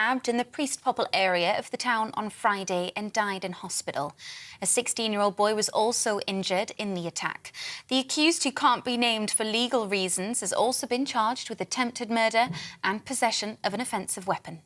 stabbed in the Priest Popple area of the town on Friday and died in hospital. A 16-year-old boy was also injured in the attack. The accused, who can't be named for legal reasons, has also been charged with attempted murder and possession of an offensive weapon.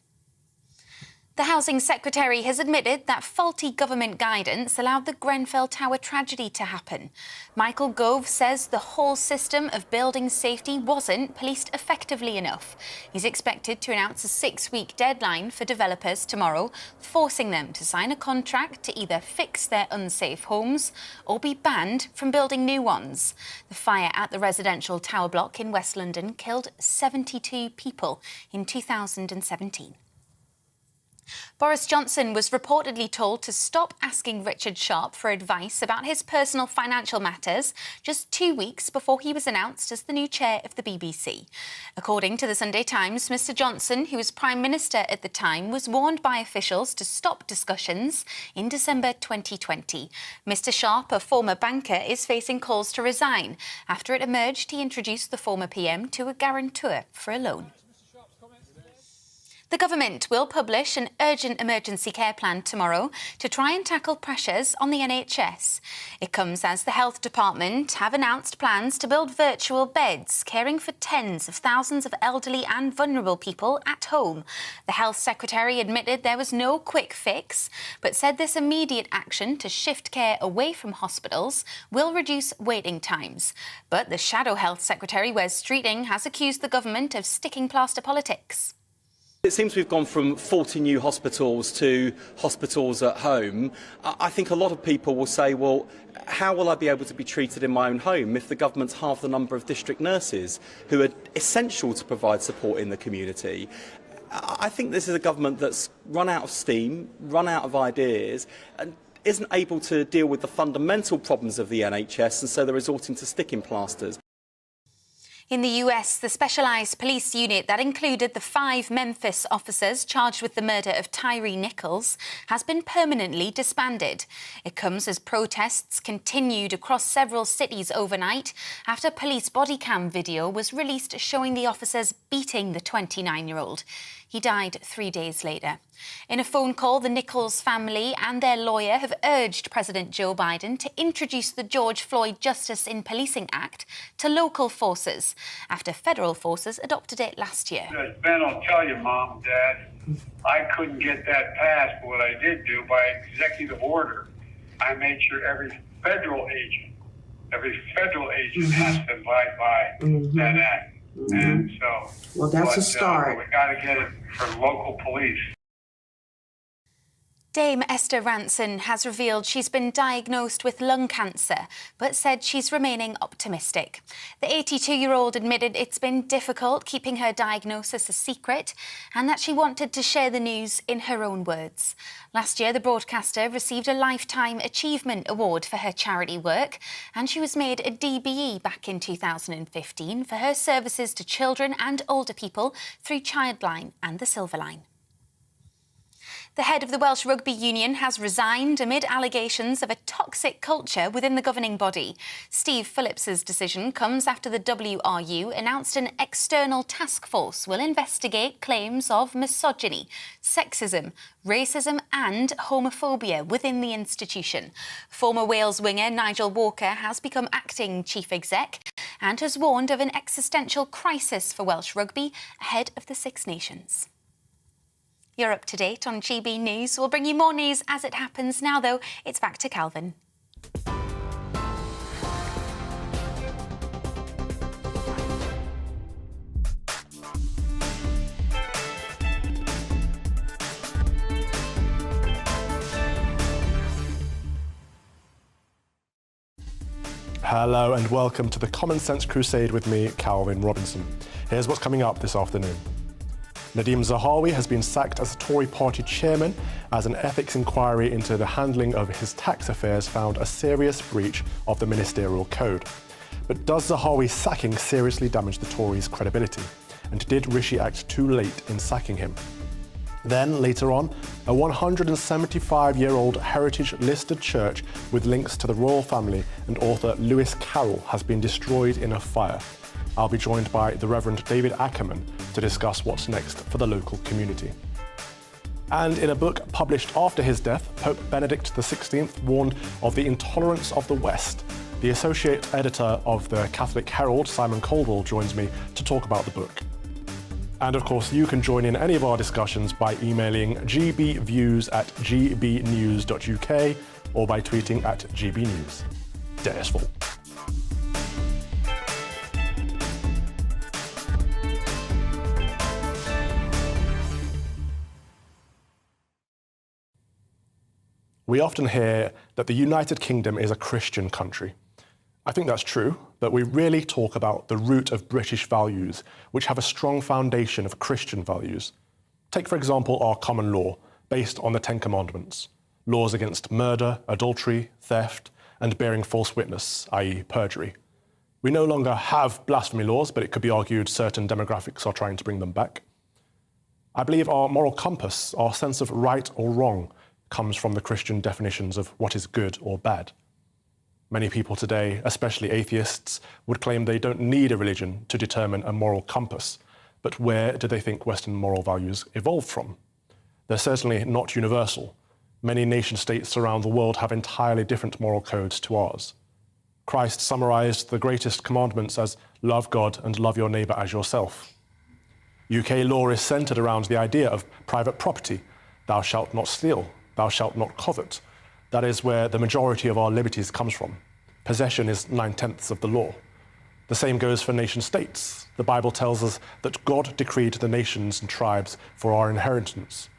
The Housing Secretary has admitted that faulty government guidance allowed the Grenfell Tower tragedy to happen. Michael Gove says the whole system of building safety wasn't policed effectively enough. He's expected to announce a 6-week deadline for developers tomorrow, forcing them to sign a contract to either fix their unsafe homes or be banned from building new ones. The fire at the residential tower block in West London killed 72 people in 2017. Boris Johnson was reportedly told to stop asking Richard Sharp for advice about his personal financial matters just 2 weeks before he was announced as the new chair of the BBC. According to the Sunday Times, Mr Johnson, who was Prime Minister at the time, was warned by officials to stop discussions in December 2020. Mr Sharp, a former banker, is facing calls to resign after it emerged he introduced the former PM to a guarantor for a loan. The government will publish an urgent emergency care plan tomorrow to try and tackle pressures on the NHS. It comes as the Health Department have announced plans to build virtual beds, caring for tens of thousands of elderly and vulnerable people at home. The Health Secretary admitted there was no quick fix, but said this immediate action to shift care away from hospitals will reduce waiting times. But the Shadow Health Secretary, Wes Streeting, has accused the government of sticking plaster politics. It seems we've gone from 40 new hospitals to hospitals at home. I think a lot of people will say, well, how will I be able to be treated in my own home if the government's half the number of district nurses who are essential to provide support in the community? I think this is a government that's run out of steam, run out of ideas, and isn't able to deal with the fundamental problems of the NHS, and so they're resorting to sticking plasters. In the US, the specialised police unit that included the 5 Memphis officers charged with the murder of TYRE NICHOLS has been permanently disbanded. It comes as protests continued across several cities overnight after police body cam video was released showing the officers beating the 29-year-old. He died 3 days later. In a phone call, the Nichols family and their lawyer have urged President Joe Biden to introduce the George Floyd Justice in Policing Act to local forces after federal forces adopted it last year. Ben will tell you, Mom, Dad, I couldn't get that passed, but what I did do by executive order, I made sure every federal agent has to abide by that act. And so, well, that's a start. We got to get it from local police. Dame Esther Ranson has revealed she's been diagnosed with lung cancer, but said she's remaining optimistic. The 82-year-old admitted it's been difficult keeping her diagnosis a secret and that she wanted to share the news in her own words. Last year, the broadcaster received a Lifetime Achievement Award for her charity work, and she was made a DBE back in 2015 for her services to children and older people through Childline and the Silver Line. The head of the Welsh Rugby Union has resigned amid allegations of a toxic culture within the governing body. Steve Phillips's decision comes after the WRU announced an external task force will investigate claims of misogyny, sexism, racism and homophobia within the institution. Former Wales winger Nigel Walker has become acting chief exec and has warned of an existential crisis for Welsh rugby ahead of the Six Nations. You're up to date on GB News. We'll bring you more news as it happens. Now, though, it's back to Calvin. Hello and welcome to the Common Sense Crusade with me, Calvin Robinson. Here's what's coming up this afternoon. Nadhim Zahawi has been sacked as a Tory party chairman as an ethics inquiry into the handling of his tax affairs found a serious breach of the ministerial code. But does Zahawi's sacking seriously damage the Tories' credibility? And did Rishi act too late in sacking him? Then, later on, a 175-year-old heritage-listed church with links to the royal family and author Lewis Carroll has been destroyed in a fire. I'll be joined by the Reverend David Ackerman to discuss what's next for the local community. And in a book published after his death, Pope Benedict XVI warned of the intolerance of the West. The associate editor of the Catholic Herald, Simon Coldwell, joins me to talk about the book. And of course, you can join in any of our discussions by emailing gbviews@gbnews.uk or by tweeting at GBNews. Deres vol. We often hear that the United Kingdom is a Christian country. I think that's true, but we rarely talk about the root of British values, which have a strong foundation of Christian values. Take, for example, our common law, based on the Ten Commandments. Laws against murder, adultery, theft, and bearing false witness, i.e. perjury. We no longer have blasphemy laws, but it could be argued certain demographics are trying to bring them back. I believe our moral compass, our sense of right or wrong, comes from the Christian definitions of what is good or bad. Many people today, especially atheists, would claim they don't need a religion to determine a moral compass. But where do they think Western moral values evolved from? They're certainly not universal. Many nation-states around the world have entirely different moral codes to ours. Christ summarized the greatest commandments as love God and love your neighbor as yourself. UK law is centered around the idea of private property. Thou shalt not steal. Thou shalt not covet. That is where the majority of our liberties comes from. Possession is 9/10 of the law. The same goes for nation states. The Bible tells us that God decreed the nations and tribes for our inheritance.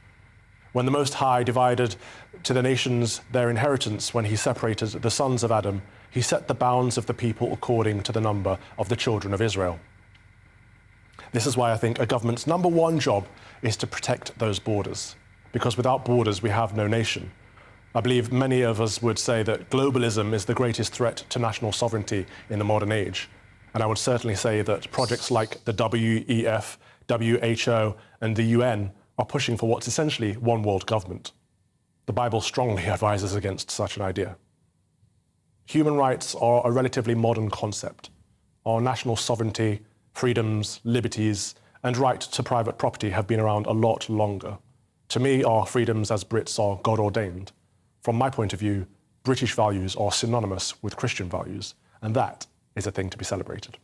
When the Most High divided to the nations their inheritance, when he separated the sons of Adam, he set the bounds of the people according to the number of the children of Israel. This is why I think a government's number one job is to protect those borders. Because without borders, we have no nation. I believe many of us would say that globalism is the greatest threat to national sovereignty in the modern age. And I would certainly say that projects like the WEF, WHO, and the UN are pushing for what's essentially one world government. The Bible strongly advises against such an idea. Human rights are a relatively modern concept. Our national sovereignty, freedoms, liberties, and right to private property have been around a lot longer. To me, our freedoms as Brits are God-ordained. From my point of view, British values are synonymous with Christian values, and that is a thing to be celebrated.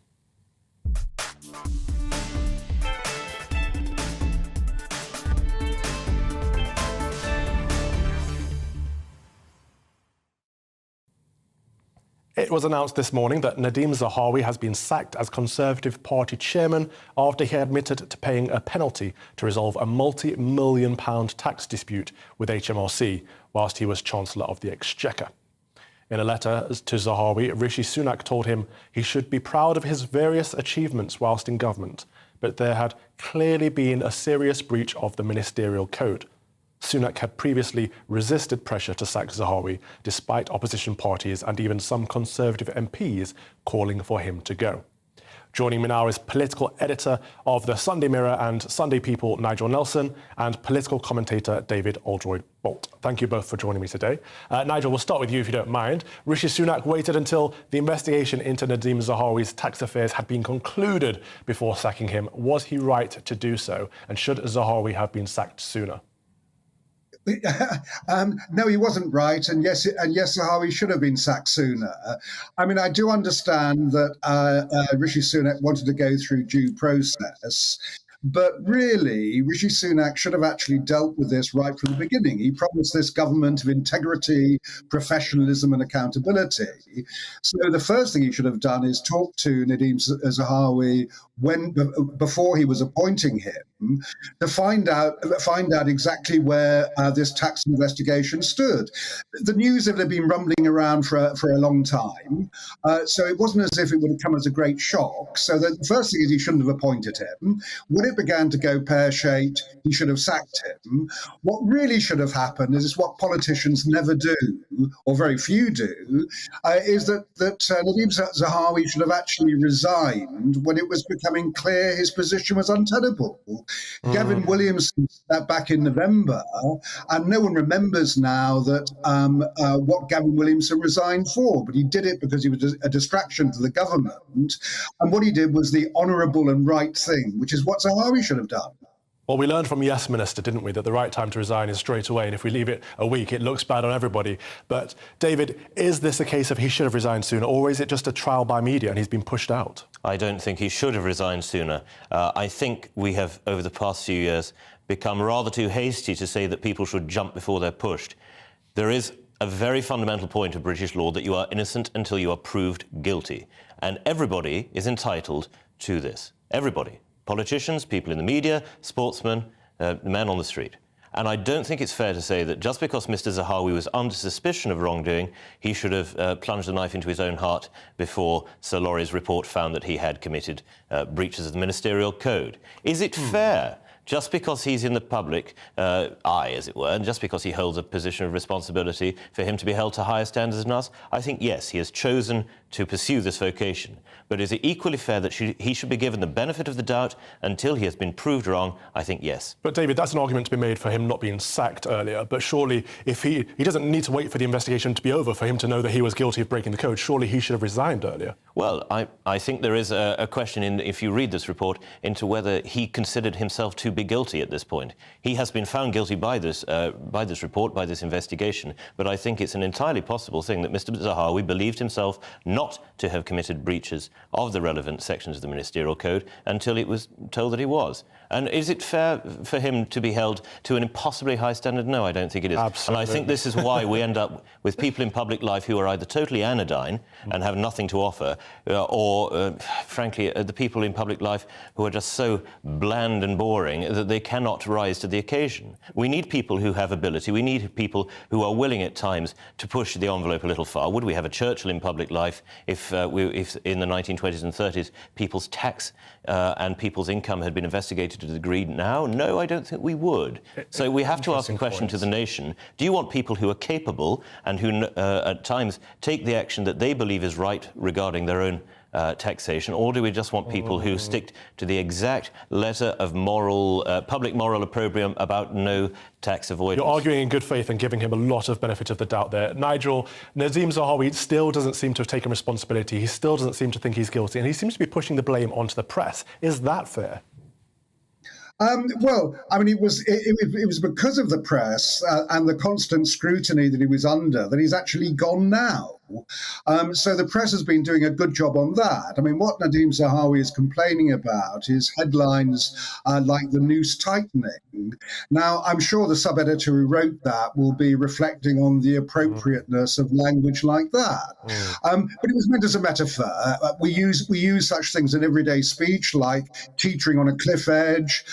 It was announced this morning that Nadhim Zahawi has been sacked as Conservative Party chairman after he admitted to paying a penalty to resolve a multi-million-pound tax dispute with HMRC whilst he was Chancellor of the Exchequer. In a letter to Zahawi, Rishi Sunak told him he should be proud of his various achievements whilst in government, but there had clearly been a serious breach of the ministerial code. Sunak had previously resisted pressure to sack Zahawi, despite opposition parties and even some Conservative MPs calling for him to go. Joining me now is political editor of the Sunday Mirror and Sunday People, Nigel Nelson, and political commentator David Oldroyd-Bolt. Thank you both for joining me today. Nigel, we'll start with you if you don't mind. Rishi Sunak waited until the investigation into Nadhim Zahawi's tax affairs had been concluded before sacking him. Was he right to do so? And should Zahawi have been sacked sooner? No, he wasn't right, and yes, Zahawi should have been sacked sooner. I mean, I do understand that Rishi Sunak wanted to go through due process, but really, Rishi Sunak should have actually dealt with this right from the beginning. He promised this government of integrity, professionalism, and accountability. So the first thing he should have done is talk to Nadhim Zahawi before he was appointing him, to find out exactly where this tax investigation stood. The news had been rumbling around for a long time, so it wasn't as if it would have come as a great shock. So the first thing is he shouldn't have appointed him. When it began to go pear-shaped, he should have sacked him. What really should have happened is what politicians never do, or very few do, is that Nadhim Zahawi should have actually resigned when it was becoming clear his position was untenable. Gavin Williamson said back in November, and no one remembers now that what Gavin Williamson resigned for, but he did it because he was a distraction to the government, and what he did was the honourable and right thing, which is what Zahawi should have done. Well, we learned from Yes Minister, didn't we, that the right time to resign is straight away, and if we leave it a week, it looks bad on everybody. But, David, is this a case of he should have resigned sooner, or is it just a trial by media and he's been pushed out? I don't think he should have resigned sooner. I think we have, over the past few years, become rather too hasty to say that people should jump before they're pushed. There is a very fundamental point of British law that you are innocent until you are proved guilty. And everybody is entitled to this. Everybody. Politicians, people in the media, sportsmen, men on the street. And I don't think it's fair to say that just because Mr Zahawi was under suspicion of wrongdoing, he should have plunged a knife into his own heart before Sir Laurie's report found that he had committed breaches of the ministerial code. Is it fair, just because he's in the public eye, as it were, and just because he holds a position of responsibility, for him to be held to higher standards than us? I think, yes, he has chosen to pursue this vocation. But is it equally fair that he should be given the benefit of the doubt until he has been proved wrong? I think yes. But, David, that's an argument to be made for him not being sacked earlier. But surely, if he doesn't need to wait for the investigation to be over for him to know that he was guilty of breaking the code, surely he should have resigned earlier. Well, I think there is a question, if you read this report, into whether he considered himself to be guilty at this point. He has been found guilty by this report, by this investigation, but I think it's an entirely possible thing that Mr Zahawi believed himself not to have committed breaches of the relevant sections of the ministerial code until it was told that he was. And is it fair for him to be held to an impossibly high standard? No, I don't think it is. Absolutely. And I think this is why we end up with people in public life who are either totally anodyne and have nothing to offer, or, frankly, the people in public life who are just so bland and boring that they cannot rise to the occasion. We need people who have ability. We need people who are willing at times to push the envelope a little far. Would we have a Churchill in public life if in the 1920s and 30s people's tax and people's income had been investigated to the degree now? No, I don't think we would. So we have to ask a question to the nation. Do you want people who are capable and who at times take the action that they believe is right regarding their own taxation, or do we just want people who stick to the exact letter of public moral opprobrium about no tax avoidance? You're arguing in good faith and giving him a lot of benefit of the doubt there. Nigel, Nadeem Zahawi still doesn't seem to have taken responsibility. He still doesn't seem to think he's guilty, and he seems to be pushing the blame onto the press. Is that fair? Well, I mean, it was because of the press and the constant scrutiny that he was under that he's actually gone now. So the press has been doing a good job on that. I mean, what Nadeem Zahawi is complaining about is headlines like the noose tightening. Now, I'm sure the sub-editor who wrote that will be reflecting on the appropriateness of language like that. But it was meant as a metaphor. We use such things in everyday speech, like teetering on a cliff edge,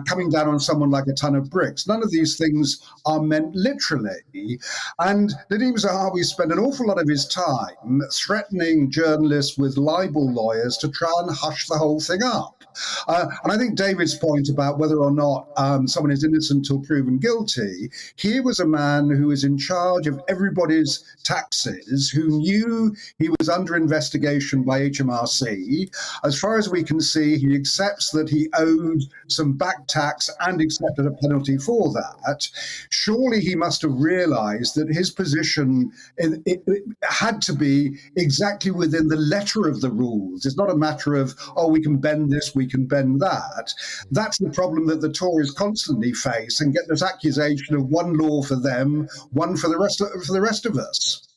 coming down on someone like a ton of bricks. None of these things are meant literally. And Nadeem Zahawi spent an awful lot of his time threatening journalists with libel lawyers to try and hush the whole thing up. And I think David's point about whether or not someone is innocent until proven guilty, here was a man who was in charge of everybody's taxes, who knew he was under investigation by HMRC. As far as we can see, he accepts that he owed some back tax and accepted a penalty for that. Surely he must have realized that his position it had to be exactly within the letter of the rules. It's not a matter of, oh, we can bend this, we can bend that. That's the problem that the Tories constantly face and get this accusation of one law for them, one for the rest of us.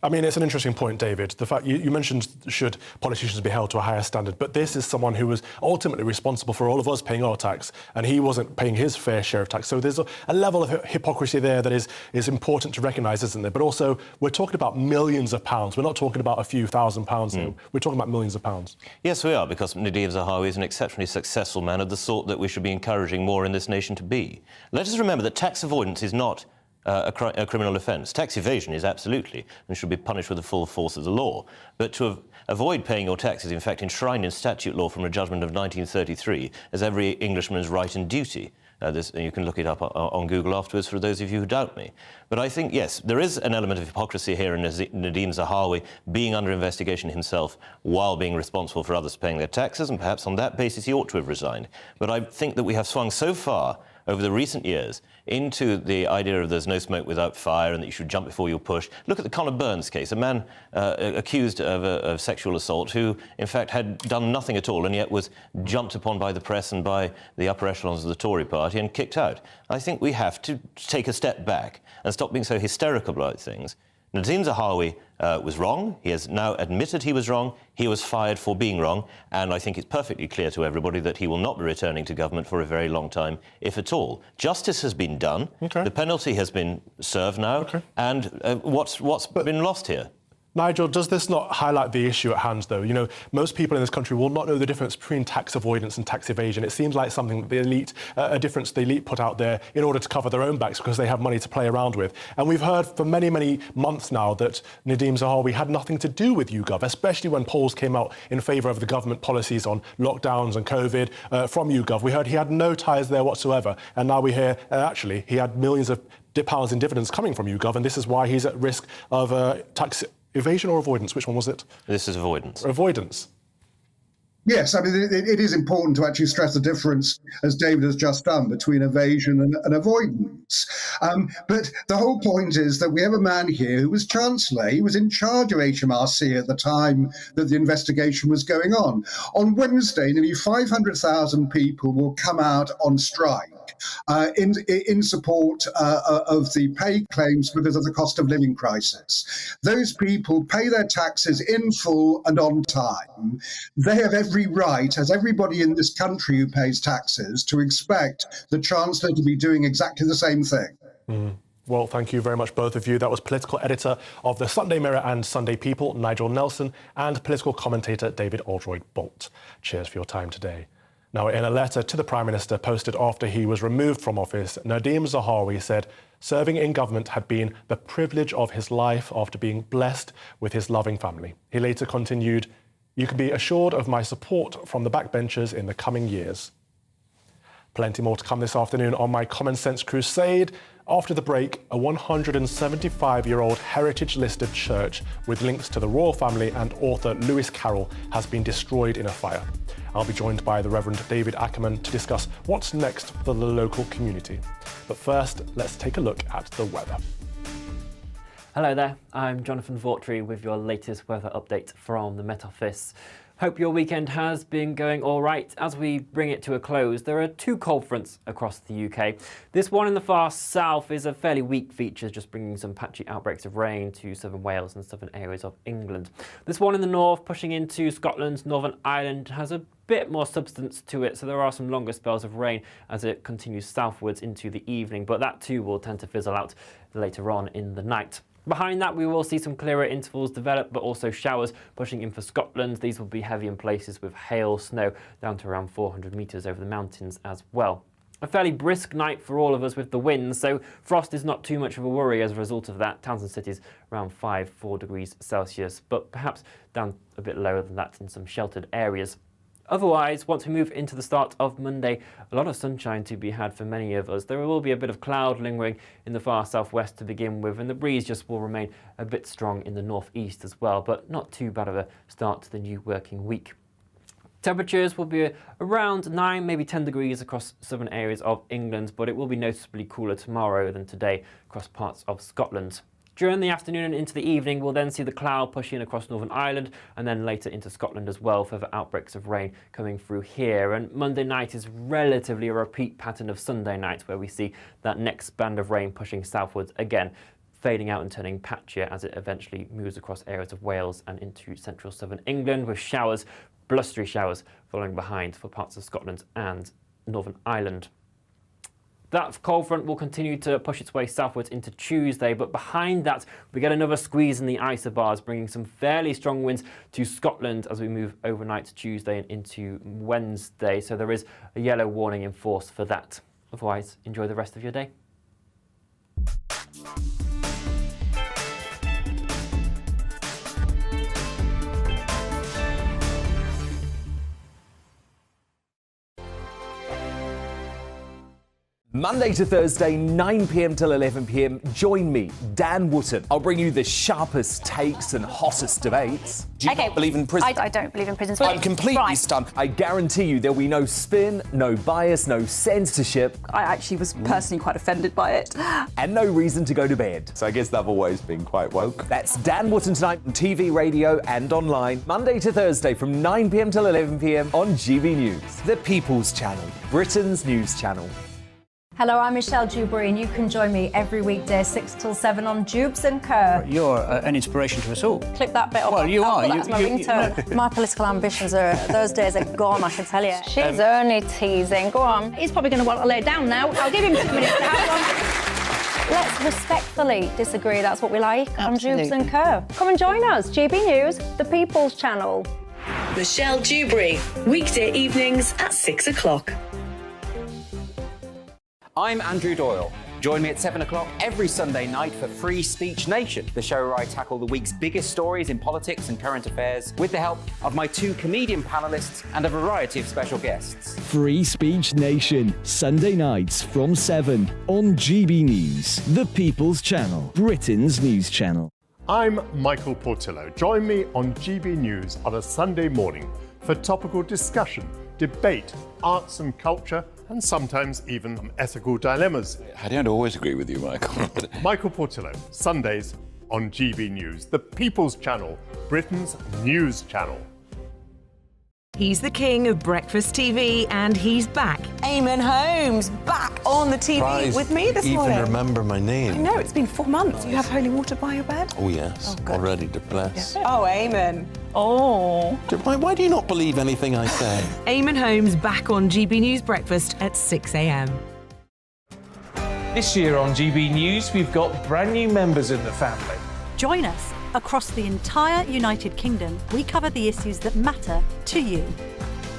I mean, it's an interesting point, David. The fact you mentioned should politicians be held to a higher standard, but this is someone who was ultimately responsible for all of us paying our tax, and he wasn't paying his fair share of tax. So there's a level of hypocrisy there that is important to recognise, isn't there? But also, we're talking about millions of pounds. We're not talking about a few £1,000s here. We're talking about millions of pounds. Yes, we are, because Nadeem Zahawi is an exceptionally successful man of the sort that we should be encouraging more in this nation to be. Let us remember that tax avoidance is not a criminal offence. Tax evasion is absolutely and should be punished with the full force of the law. But to avoid paying your taxes, in fact, enshrined in statute law from a judgment of 1933 as every Englishman's right and duty. You can look it up on Google afterwards for those of you who doubt me. But I think, yes, there is an element of hypocrisy here in Nadeem Zahawi being under investigation himself while being responsible for others paying their taxes, and perhaps on that basis he ought to have resigned. But I think that we have swung so far over the recent years into the idea of there's no smoke without fire and that you should jump before you're pushed. Look at the Conor Burns case, a man accused of sexual assault who, in fact, had done nothing at all and yet was jumped upon by the press and by the upper echelons of the Tory party and kicked out. I think we have to take a step back and stop being so hysterical about things. Nadeem Zahawi was wrong. He has now admitted he was wrong. He was fired for being wrong. And I think it's perfectly clear to everybody that he will not be returning to government for a very long time, if at all. Justice has been done. Okay. The penalty has been served now. Okay. And what's been lost here? Nigel, does this not highlight the issue at hand, though? You know, most people in this country will not know the difference between tax avoidance and tax evasion. It seems like something that the elite, a difference the elite put out there in order to cover their own backs because they have money to play around with. And we've heard for many, many months now that Nadeem Zahawi had nothing to do with YouGov, especially when polls came out in favour of the government policies on lockdowns and COVID from YouGov. We heard he had no ties there whatsoever. And now we hear, actually, he had millions of pounds in dividends coming from YouGov, and this is why he's at risk of tax evasion or avoidance? Which one was it? This is avoidance. Avoidance. Yes, I mean, it is important to actually stress the difference, as David has just done, between evasion and avoidance. But the whole point is that we have a man here who was Chancellor. He was in charge of HMRC at the time that the investigation was going on. On Wednesday, nearly 500,000 people will come out on strike in support of the pay claims because of the cost of living crisis. Those people pay their taxes in full and on time. They have every right, as everybody in this country who pays taxes, to expect the Chancellor to be doing exactly the same thing. Well, thank you very much, both of you. That was political editor of the Sunday Mirror and Sunday People, Nigel Nelson, and political commentator David Aldroyd-Bolt. Cheers for your time today. Now, in a letter to the Prime Minister posted after he was removed from office, Nadeem Zahawi said serving in government had been the privilege of his life after being blessed with his loving family. He later continued, "You can be assured of my support from the backbenchers in the coming years." Plenty more to come this afternoon on my Common Sense Crusade. After the break, a 175-year-old heritage-listed church with links to the royal family and author Lewis Carroll has been destroyed in a fire. I'll be joined by the Reverend David Ackerman to discuss what's next for the local community. But first, let's take a look at the weather. Hello there, I'm Jonathan Vaughtry with your latest weather update from the Met Office. Hope your weekend has been going all right. As we bring it to a close, there are two cold fronts across the UK. This one in the far south is a fairly weak feature, just bringing some patchy outbreaks of rain to southern Wales and southern areas of England. This one in the north, pushing into Scotland, Northern Ireland, has a bit more substance to it, so there are some longer spells of rain as it continues southwards into the evening, but that too will tend to fizzle out later on in the night. Behind that, we will see some clearer intervals develop, but also showers pushing in for Scotland. These will be heavy in places with hail, snow, down to around 400 metres over the mountains as well. A fairly brisk night for all of us with the winds, so frost is not too much of a worry as a result of that. Towns and cities around 4 degrees Celsius, but perhaps down a bit lower than that in some sheltered areas. Otherwise, once we move into the start of Monday, a lot of sunshine to be had for many of us. There will be a bit of cloud lingering in the far southwest to begin with, and the breeze just will remain a bit strong in the northeast as well, but not too bad of a start to the new working week. Temperatures will be around 9, maybe 10 degrees across southern areas of England, but it will be noticeably cooler tomorrow than today across parts of Scotland. During the afternoon and into the evening, we'll then see the cloud push in across Northern Ireland and then later into Scotland as well, further outbreaks of rain coming through here. And Monday night is relatively a repeat pattern of Sunday night, where we see that next band of rain pushing southwards again, fading out and turning patchier as it eventually moves across areas of Wales and into central southern England, with showers, blustery showers, following behind for parts of Scotland and Northern Ireland. That cold front will continue to push its way southwards into Tuesday, but behind that we get another squeeze in the isobars, bringing some fairly strong winds to Scotland as we move overnight Tuesday and into Wednesday. So there is a yellow warning in force for that. Otherwise, enjoy the rest of your day. Monday to Thursday, 9 p.m. till 11 p.m. Join me, Dan Wootton. I'll bring you the sharpest takes and hottest debates. Do you not believe in prisons? I don't believe in prisons. I'm completely Right. stunned. I guarantee you there'll be no spin, no bias, no censorship, I actually was personally quite offended by it. and no reason to go to bed. So I guess they've always been quite woke. That's Dan Wootton tonight on TV, radio and online, Monday to Thursday from 9 p.m. till 11 p.m. on GB News, the People's Channel, Britain's news channel. Hello, I'm Michelle Dewberry, and you can join me every weekday 6 till 7 on Jubes and Kerr. You're an inspiration to us all. Click that bit up. Well, you are. That's my ringtone. My political ambitions those days are gone, I can tell you. She's only teasing. Go on. He's probably going to want to lay down now. I'll give him 2 minutes to have one. Let's respectfully disagree. That's what we like on Absolutely. Jubes and Kerr. Come and join us. GB News, the People's Channel. Michelle Dewberry, weekday evenings at 6 o'clock. I'm Andrew Doyle. Join me at 7 o'clock every Sunday night for Free Speech Nation, the show where I tackle the week's biggest stories in politics and current affairs with the help of my 2 comedian panellists and a variety of special guests. Free Speech Nation, Sunday nights from 7 on GB News, the People's Channel, Britain's news channel. I'm Michael Portillo. Join me on GB News on a Sunday morning for topical discussion, debate, arts and culture, and sometimes even ethical dilemmas. I don't always agree with you, Michael. Michael Portillo, Sundays on GB News, the People's Channel, Britain's news channel. He's the king of breakfast TV, and he's back. Eamon Holmes, back on the TV with me this morning. Even remember my name. I know, it's been 4 months. You have holy water by your bed? Oh, yes. Already to bless. Oh, Eamon. Oh. Why do you not believe anything I say? Eamon Holmes back on GB News Breakfast at 6 a.m. This year on GB News, we've got brand new members in the family. Join us. Across the entire United Kingdom, we cover the issues that matter to you.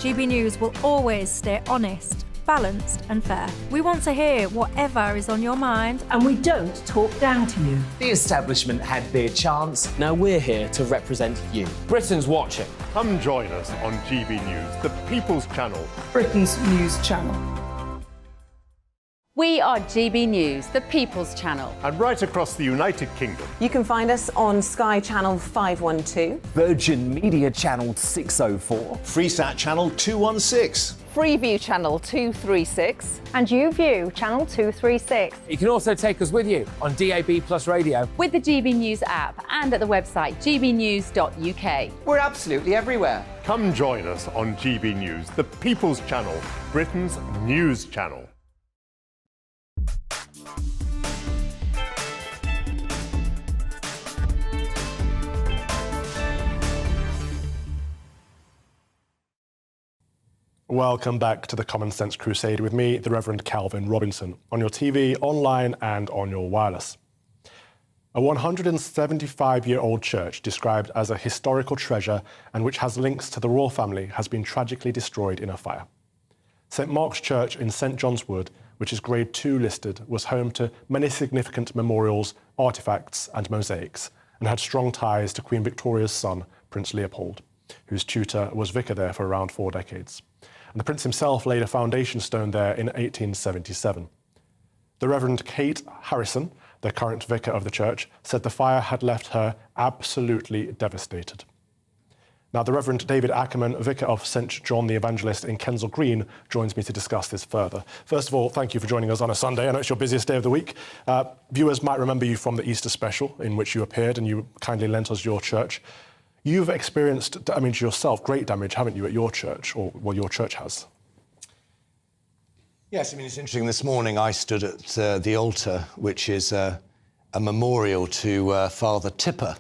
GB News will always stay honest, balanced and fair. We want to hear whatever is on your mind. And we don't talk down to you. The establishment had their chance. Now we're here to represent you. Britain's watching. Come join us on GB News, the People's Channel, Britain's news channel. We are GB News, the People's Channel. and right across the United Kingdom. You can find us on Sky Channel 512. Virgin Media Channel 604. Freesat Channel 216. Freeview Channel 236. And YouView, Channel 236. You can also take us with you on DAB Plus Radio. With the GB News app and at the website gbnews.uk. We're absolutely everywhere. Come join us on GB News, the People's Channel, Britain's news channel. Welcome back to the Common Sense Crusade with me, the Reverend Calvin Robinson, on your TV, online and on your wireless. A 175-year-old church described as a historical treasure and which has links to the royal family has been tragically destroyed in a fire. St Mark's Church in St John's Wood, which is Grade 2 listed, was home to many significant memorials, artefacts and mosaics, and had strong ties to Queen Victoria's son, Prince Leopold, whose tutor was vicar there for around 4 decades. And the Prince himself laid a foundation stone there in 1877. The Reverend Kate Harrison, the current vicar of the church, said the fire had left her absolutely devastated. Now, the Reverend David Ackerman, vicar of St John the Evangelist in Kensal Green, joins me to discuss this further. First of all, thank you for joining us on a Sunday. I know it's your busiest day of the week. Viewers might remember you from the Easter special in which you appeared and you kindly lent us your church. You've experienced damage yourself, great damage, haven't you, at your church, or well, your church has? Yes, I mean, it's interesting. This morning I stood at the altar, which is a memorial to Father Tipper.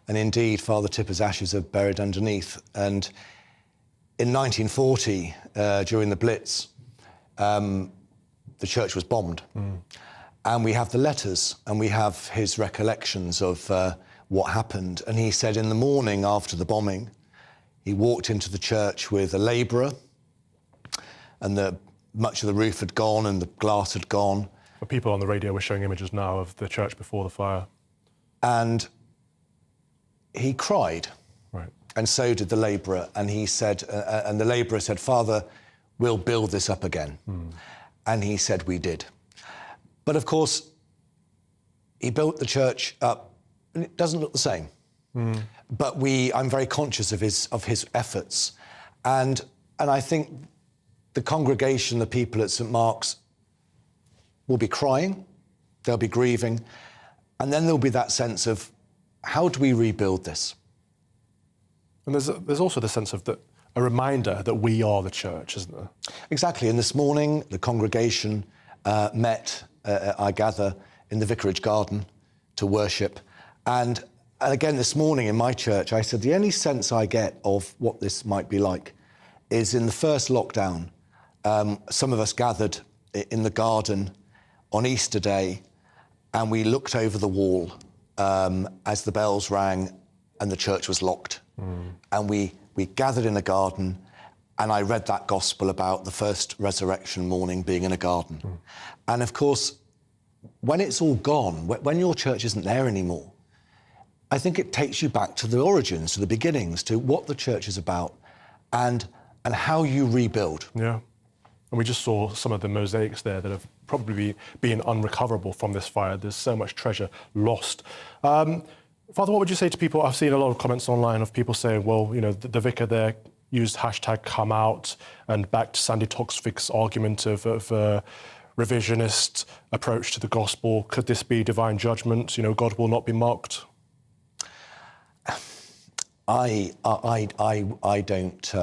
And indeed, Father Tipper's ashes are buried underneath. And in 1940, during the Blitz, the church was bombed. And we have the letters, and we have his recollections of what happened. And he said in the morning after the bombing, he walked into the church with a labourer, and much of the roof had gone and the glass had gone. The people on the radio were showing images now of the church before the fire. And he cried. Right. And so did the labourer. And he said, and the labourer said, Father, we'll build this up again. And he said we did. But of course, he built the church up, and it doesn't look the same. But I'm very conscious of his efforts. And I think the congregation, the people at St Mark's, will be crying, they'll be grieving, and then there'll be that sense of, how do we rebuild this? And there's also the sense of a reminder that we are the church, isn't there? Exactly, and this morning the congregation met, I gather, in the vicarage garden to worship. And again, this morning in my church, I said the only sense I get of what this might be like is in the first lockdown, some of us gathered in the garden on Easter Day, and we looked over the wall as the bells rang and the church was locked. And we gathered in a garden, and I read that gospel about the first resurrection morning being in a garden. And of course, when it's all gone, when your church isn't there anymore, I think it takes you back to the origins, to the beginnings, to what the church is about and how you rebuild. Yeah. And we just saw some of the mosaics there that have probably been unrecoverable from this fire. There's so much treasure lost. Father, what would you say to people? I've seen a lot of comments online of people saying, well, you know, the vicar there used #ComeOut and backed Sandy Toksvik's argument of revisionist approach to the gospel. Could this be divine judgment? You know, God will not be mocked. I don't.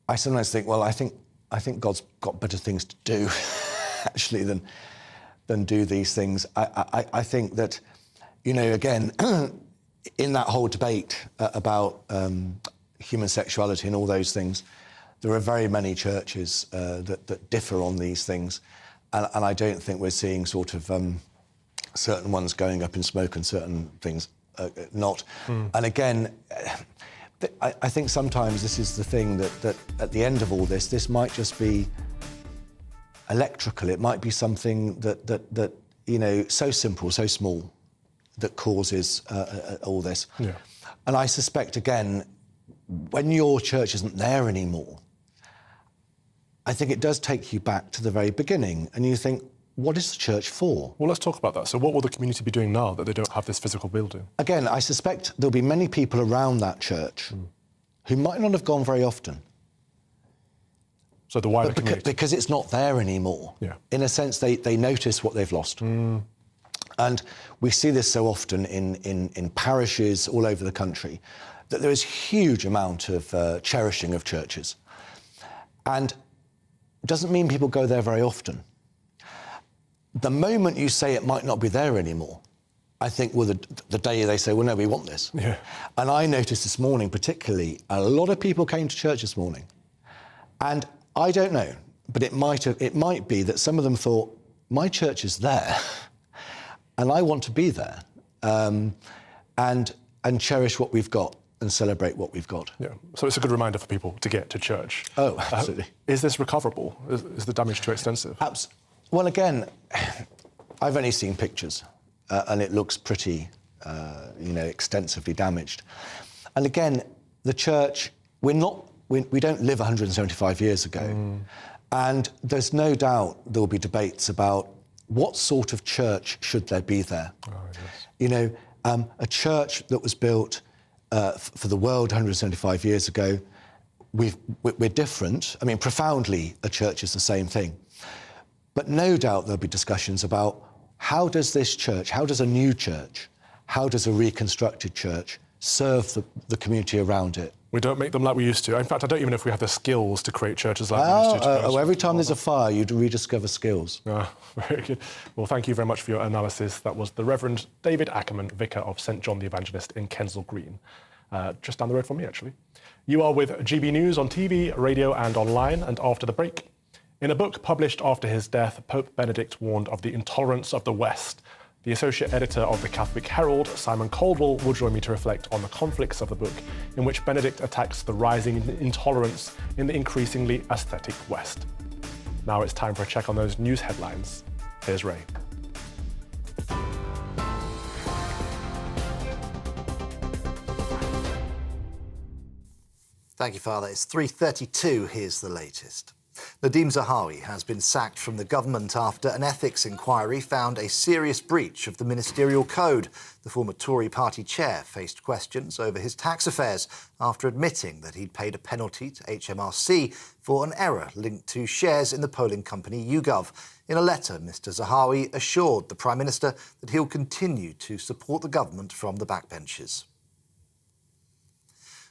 I sometimes think, well, I think God's got better things to do, actually, than do these things. I think that, you know, again, in that whole debate about human sexuality and all those things, there are very many churches that differ on these things, and I don't think we're seeing sort of certain ones going up in smoke and certain things not. And again, I think sometimes this is the thing that at the end of all this might just be electrical. It might be something that you know, so simple, so small, that causes all this. Yeah. And I suspect, again, when your church isn't there anymore, I think it does take you back to the very beginning, and you think, what is the church for? Well, let's talk about that. So what will the community be doing now that they don't have this physical building? Again, I suspect there'll be many people around that church who might not have gone very often. So the wider community? Because it's not there anymore. Yeah. In a sense, they notice what they've lost. And we see this so often in parishes all over the country, that there is huge amount of cherishing of churches. And it doesn't mean people go there very often. The moment you say it might not be there anymore, I think, well, the day they say, well, no, we want this. Yeah. And I noticed this morning, particularly, a lot of people came to church this morning. And I don't know, but it might be that some of them thought, my church is there, and I want to be there, and cherish what we've got and celebrate what we've got. Yeah. So it's a good reminder for people to get to church. Oh, absolutely. Is this recoverable? Is the damage too extensive? Well, again, I've only seen pictures, and it looks pretty, you know, extensively damaged. And again, the church, we don't live 175 years ago, and there's no doubt there will be debates about what sort of church should there be there. Oh, yes. You know, a church that was built for the world 175 years ago, we're different. I mean, profoundly, a church is the same thing. But no doubt there'll be discussions about how does this church, how does a new church, how does a reconstructed church serve the community around it? We don't make them like we used to. In fact, I don't even know if we have the skills to create churches like we used to. Every time there's a fire, you'd rediscover skills. Very good. Well, thank you very much for your analysis. That was the Reverend David Ackerman, Vicar of St John the Evangelist in Kensal Green, just down the road from me, actually. You are with GB News on TV, radio and online, and after the break. In a book published after his death, Pope Benedict warned of the intolerance of the West. The associate editor of the Catholic Herald, Simon Caldwell, will join me to reflect on the conflicts of the book, in which Benedict attacks the rising intolerance in the increasingly aesthetic West. Now it's time for a check on those news headlines. Here's Ray. Thank you, Father. It's 3:32. Here's the latest. Nadeem Zahawi has been sacked from the government after an ethics inquiry found a serious breach of the ministerial code. The former Tory party chair faced questions over his tax affairs after admitting that he'd paid a penalty to HMRC for an error linked to shares in the polling company YouGov. In a letter, Mr Zahawi assured the Prime Minister that he'll continue to support the government from the backbenches.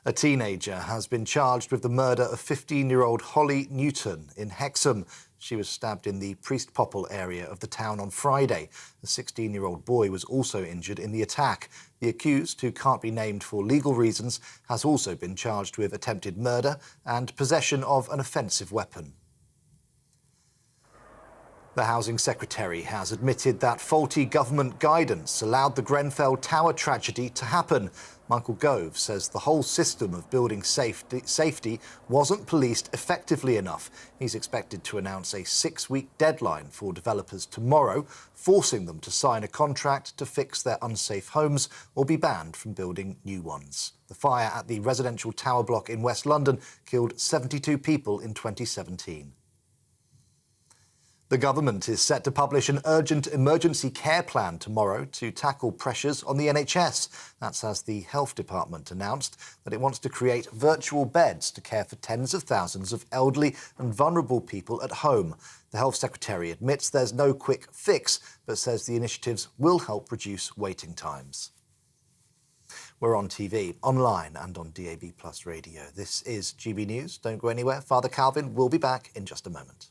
A teenager has been charged with the murder of 15-year-old Holly Newton in Hexham. She was stabbed in the Priest Popple area of the town on Friday. A 16-year-old boy was also injured in the attack. The accused, who can't be named for legal reasons, has also been charged with attempted murder and possession of an offensive weapon. The Housing Secretary has admitted that faulty government guidance allowed the Grenfell Tower tragedy to happen. Michael Gove says the whole system of building safety wasn't policed effectively enough. He's expected to announce a 6-week deadline for developers tomorrow, forcing them to sign a contract to fix their unsafe homes or be banned from building new ones. The fire at the residential tower block in West London killed 72 people in 2017. The government is set to publish an urgent emergency care plan tomorrow to tackle pressures on the NHS. That's as the Health Department announced that it wants to create virtual beds to care for tens of thousands of elderly and vulnerable people at home. The Health Secretary admits there's no quick fix, but says the initiatives will help reduce waiting times. We're on TV, online and on DAB+ radio. This is GB News. Don't go anywhere. Father Calvin will be back in just a moment.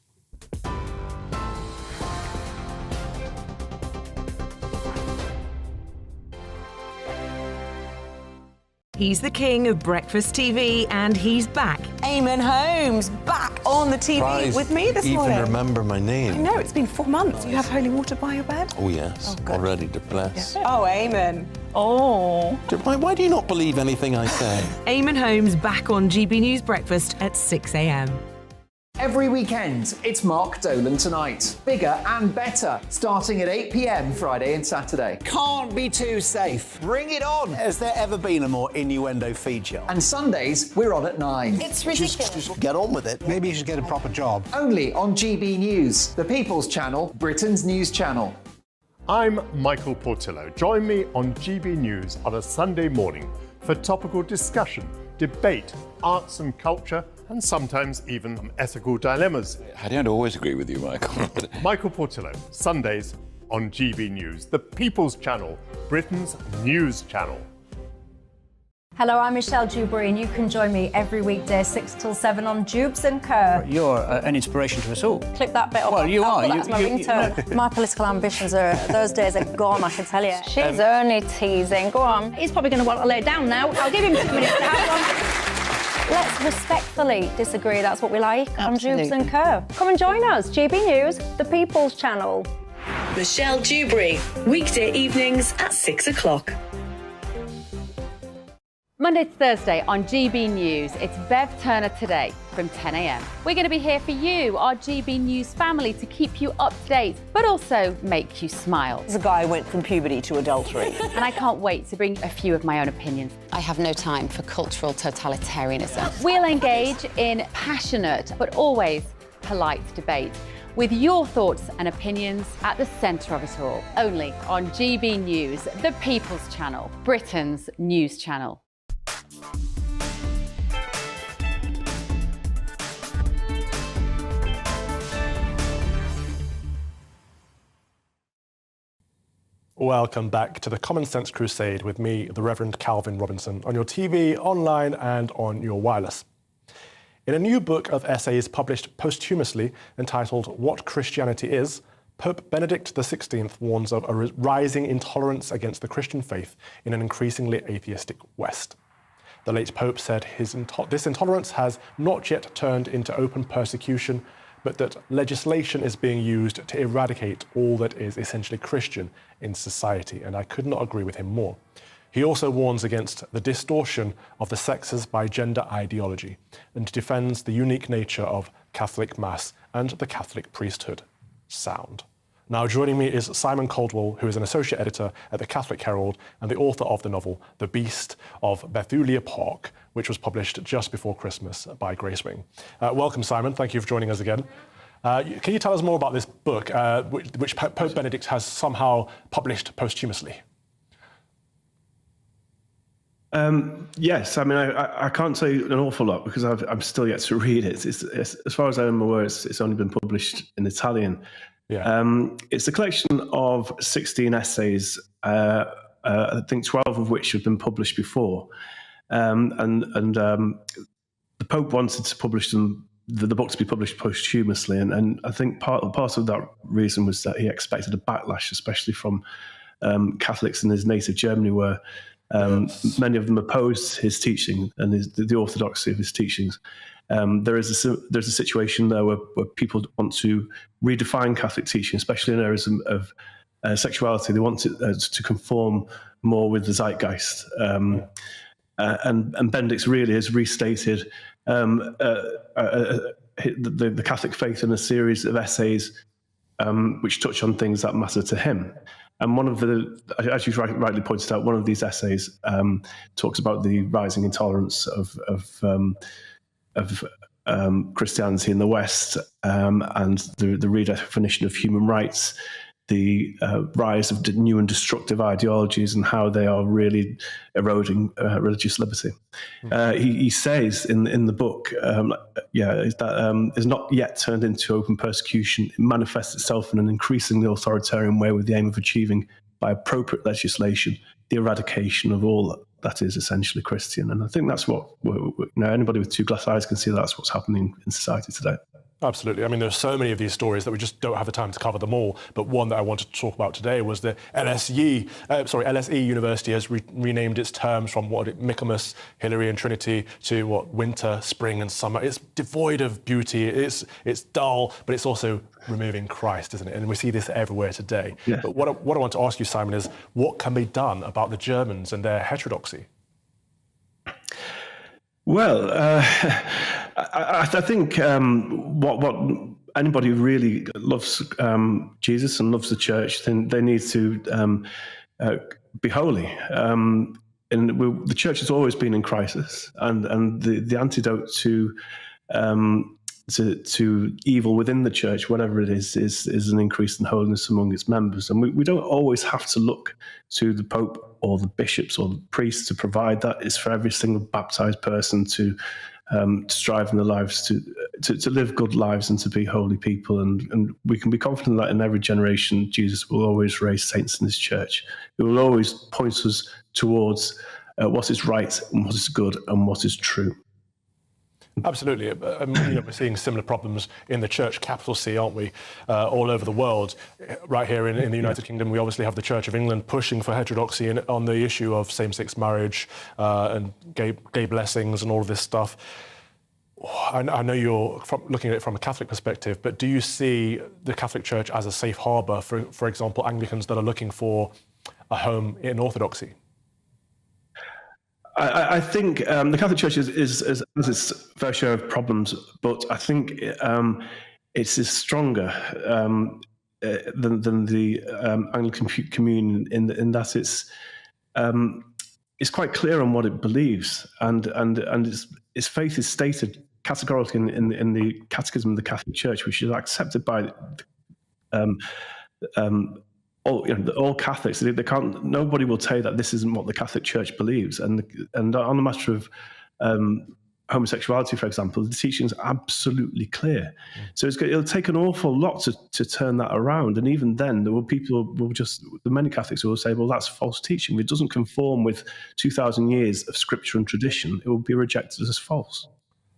He's the king of breakfast TV, and he's back. Eamon Holmes, back on the TV Surprised with me this morning. even remember my name. I know, it's been 4 months. You have holy water by your bed? Oh, yes. Already to bless. Oh, Eamon. Oh. Why do you not believe anything I say? Eamon Holmes back on GB News Breakfast at 6 a.m. Every weekend, it's Mark Dolan Tonight. Bigger and better, starting at 8 p.m. Friday and Saturday. Can't be too safe. Bring it on. Has there ever been a more innuendo feature? And Sundays, we're on at 9. It's ridiculous. Just get on with it. Maybe you should get a proper job. Only on GB News, the People's Channel, Britain's news channel. I'm Michael Portillo. Join me on GB News on a Sunday morning for topical discussion, debate, arts and culture, and sometimes even ethical dilemmas. I don't always agree with you, Michael. Michael Portillo, Sundays on GB News, the People's Channel, Britain's news channel. Hello, I'm Michelle Dewberry, and you can join me every weekday 6 till 7 on Jubes and Kerr. You're an inspiration to us all. Clip that bit up. Well, you are. That's my ringtone. My political ambitions those days are gone, I can tell you. She's only teasing. Go on. He's probably going to want to lay down now. I'll give him 2 minutes to have one. Let's respectfully disagree. That's what we like on Jubes and Kerr. Come and join us. GB News, the People's Channel. Michelle Dewberry, weekday evenings at 6 o'clock. Monday to Thursday on GB News, it's Bev Turner Today from 10 a.m. We're going to be here for you, our GB News family, to keep you up to date, but also make you smile. The guy went from puberty to adultery. And I can't wait to bring a few of my own opinions. I have no time for cultural totalitarianism. We'll engage in passionate, but always polite debate, with your thoughts and opinions at the centre of it all. Only on GB News, the People's Channel, Britain's news channel. Welcome back to the Common Sense Crusade with me, the Reverend Calvin Robinson, on your TV, online and on your wireless. In a new book of essays published posthumously entitled What Christianity Is, Pope Benedict XVI warns of a rising intolerance against the Christian faith in an increasingly atheistic West. The late Pope said this intolerance has not yet turned into open persecution, but that legislation is being used to eradicate all that is essentially Christian in society, and I could not agree with him more. He also warns against the distortion of the sexes by gender ideology and defends the unique nature of Catholic Mass and the Catholic priesthood. Sound. Now, joining me is Simon Caldwell, who is an associate editor at the Catholic Herald and the author of the novel The Beast of Bethulia Park, which was published just before Christmas by Gracewing. Welcome, Simon. Thank you for joining us again. Can you tell us more about this book, which Pope Benedict has somehow published posthumously? Yes, I mean, I can't say an awful lot because I'm still yet to read it. It's, as far as I'm aware, it's only been published in Italian. Yeah. It's a collection of 16 essays, I think 12 of which have been published before. The Pope wanted to publish them, the book to be published posthumously, and I think part of that reason was that he expected a backlash, especially from Catholics in his native Germany, where many of them opposed his teaching and the orthodoxy of his teachings. There's a situation there where people want to redefine Catholic teaching, especially in areas of sexuality. They want to conform more with the zeitgeist. And Benedict really has restated the Catholic faith in a series of essays which touch on things that matter to him. And one of the, as you rightly pointed out, one of these essays talks about the rising intolerance of Christianity in the West and the redefinition of human rights, the rise of new and destructive ideologies and how they are really eroding religious liberty. He says in the book, that is not yet turned into open persecution. It manifests itself in an increasingly authoritarian way with the aim of achieving, by appropriate legislation, the eradication of all that is essentially Christian. And I think that's what, anybody with two glass eyes can see that's what's happening in society today. Absolutely. I mean, there's so many of these stories that we just don't have the time to cover them all. But one that I wanted to talk about today was the LSE University has renamed its terms from Michaelmas, Hilary and Trinity to winter, spring and summer. It's devoid of beauty. It's dull, but it's also removing Christ, isn't it? And we see this everywhere today. Yeah. But what I want to ask you, Simon, is what can be done about the Germans and their heterodoxy? Well, I think what anybody who really loves Jesus and loves the church, then they need to be holy. And the church has always been in crisis, and the antidote to evil within the church, whatever it is an increase in holiness among its members. And we don't always have to look to the Pope or the bishops or the priests to provide that. It's for every single baptized person to strive in their lives to live good lives and to be holy people. And we can be confident that in every generation, Jesus will always raise saints in his church. It will always point us towards what is right and what is good and what is true. Absolutely. We're seeing similar problems in the church capital C, aren't we? All over the world. Right here in the United Kingdom, we obviously have the Church of England pushing for heterodoxy on the issue of same-sex marriage and gay blessings and all of this stuff. I know you're looking at it from a Catholic perspective, but do you see the Catholic Church as a safe harbour, for example, Anglicans that are looking for a home in Orthodoxy? I think the Catholic Church has its fair share of problems, but I think it's stronger than the Anglican Communion in that it's quite clear on what it believes, and its faith is stated categorically in the Catechism of the Catholic Church, which is accepted by all Catholics. They can't. Nobody will tell you that this isn't what the Catholic Church believes. And on the matter of homosexuality, for example, the teaching is absolutely clear. So it'll take an awful lot to turn that around. And even then, there will many Catholics who will say, well, that's false teaching. If it doesn't conform with 2,000 years of scripture and tradition, it will be rejected as false.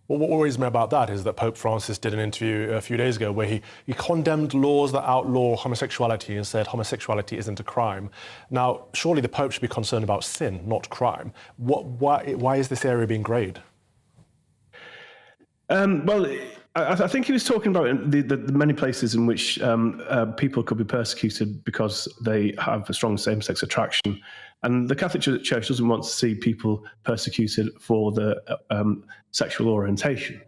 Well, what worries me about that is that Pope Francis did an interview a few days ago where he condemned laws that outlaw homosexuality and said homosexuality isn't a crime. Now, surely the Pope should be concerned about sin, not crime. Why is this area being greyed? Well, I think he was talking about the many places in which people could be persecuted because they have a strong same-sex attraction. And the Catholic Church doesn't want to see people persecuted for their sexual orientation.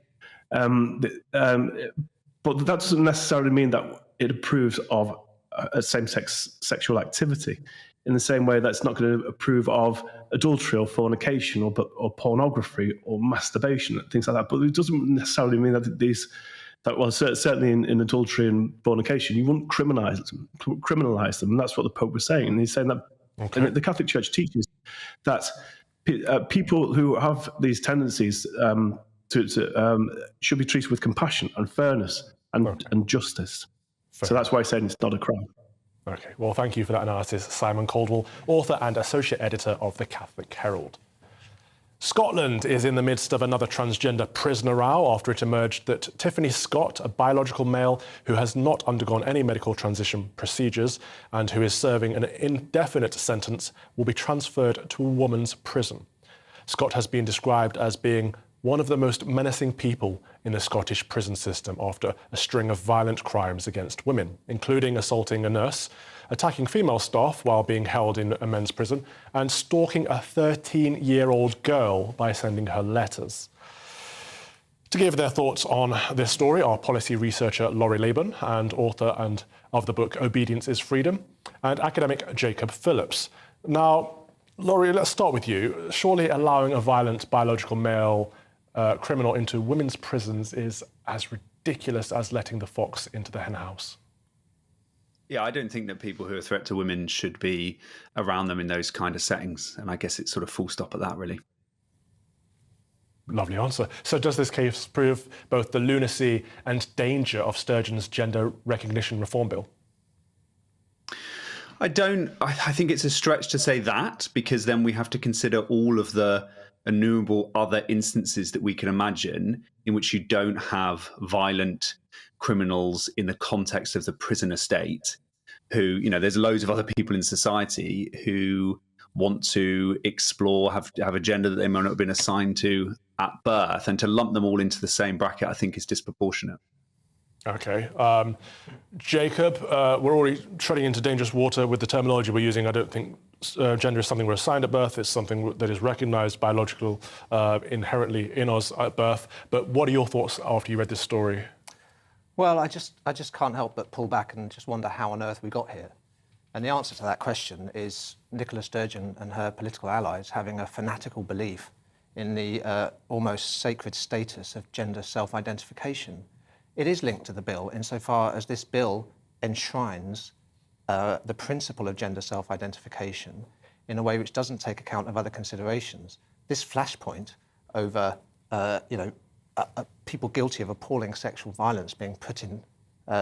But that doesn't necessarily mean that it approves of same-sex sexual activity. In the same way, that's not going to approve of adultery or fornication or pornography or masturbation and things like that. But it doesn't necessarily mean that certainly in adultery and fornication, you wouldn't criminalise them. And that's what the Pope was saying. And he's saying that and the Catholic Church teaches that people who have these tendencies should be treated with compassion and fairness and justice. So that's why he's saying it's not a crime. Okay, well, thank you for that analysis, Simon Caldwell, author and associate editor of the Catholic Herald. Scotland is in the midst of another transgender prisoner row after it emerged that Tiffany Scott, a biological male who has not undergone any medical transition procedures and who is serving an indefinite sentence, will be transferred to a woman's prison. Scott has been described as being one of the most menacing people in the Scottish prison system after a string of violent crimes against women, including assaulting a nurse, attacking female staff while being held in a men's prison, and stalking a 13-year-old girl by sending her letters. To give their thoughts on this story are policy researcher Laurie Laban and author of the book Obedience is Freedom, and academic Jacob Phillips. Now, Laurie, let's start with you. Surely allowing a violent biological male criminal into women's prisons is as ridiculous as letting the fox into the henhouse. Yeah, I don't think that people who are a threat to women should be around them in those kind of settings. And I guess it's sort of full stop at that, really. Lovely answer. So does this case prove both the lunacy and danger of Sturgeon's gender recognition reform bill? I think it's a stretch to say that, because then we have to consider all of the innumerable other instances that we can imagine in which you don't have violent criminals in the context of the prison estate who, there's loads of other people in society who want to explore, have a gender that they might not have been assigned to at birth, and to lump them all into the same bracket, I think is disproportionate. Okay. Jacob, we're already treading into dangerous water with the terminology we're using. I don't think gender is something we're assigned at birth. It's something that is recognised biological inherently in us at birth. But what are your thoughts after you read this story? Well, I just can't help but pull back and just wonder how on earth we got here. And the answer to that question is Nicola Sturgeon and her political allies having a fanatical belief in the almost sacred status of gender self-identification. It is linked to the bill insofar as this bill enshrines the principle of gender self-identification in a way which doesn't take account of other considerations. This flashpoint over, people guilty of appalling sexual violence being put in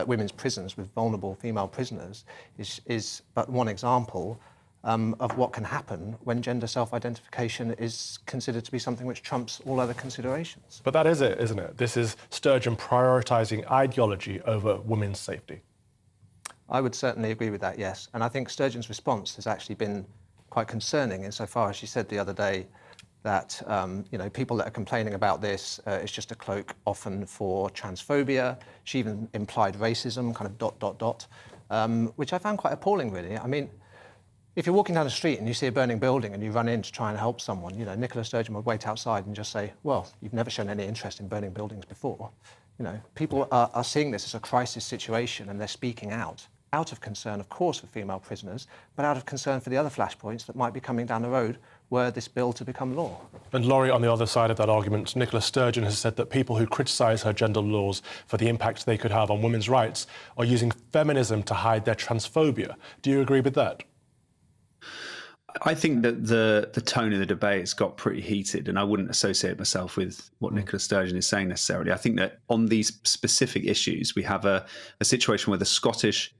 women's prisons with vulnerable female prisoners is but one example of what can happen when gender self-identification is considered to be something which trumps all other considerations. But that is it, isn't it? This is Sturgeon prioritising ideology over women's safety. I would certainly agree with that, yes. And I think Sturgeon's response has actually been quite concerning insofar as she said the other day that people that are complaining about this is just a cloak often for transphobia. She even implied racism, kind of ... which I found quite appalling, really. I mean, if you're walking down the street and you see a burning building and you run in to try and help someone, Nicola Sturgeon would wait outside and just say, well, you've never shown any interest in burning buildings before. People are seeing this as a crisis situation and they're speaking out of concern, of course, for female prisoners, but out of concern for the other flashpoints that might be coming down the road were this bill to become law. And Laurie, on the other side of that argument, Nicola Sturgeon has said that people who criticise her gender laws for the impact they could have on women's rights are using feminism to hide their transphobia. Do you agree with that? I think that the tone of the debate has got pretty heated, and I wouldn't associate myself with what Nicola Sturgeon is saying necessarily. I think that on these specific issues, we have a situation where the Scottish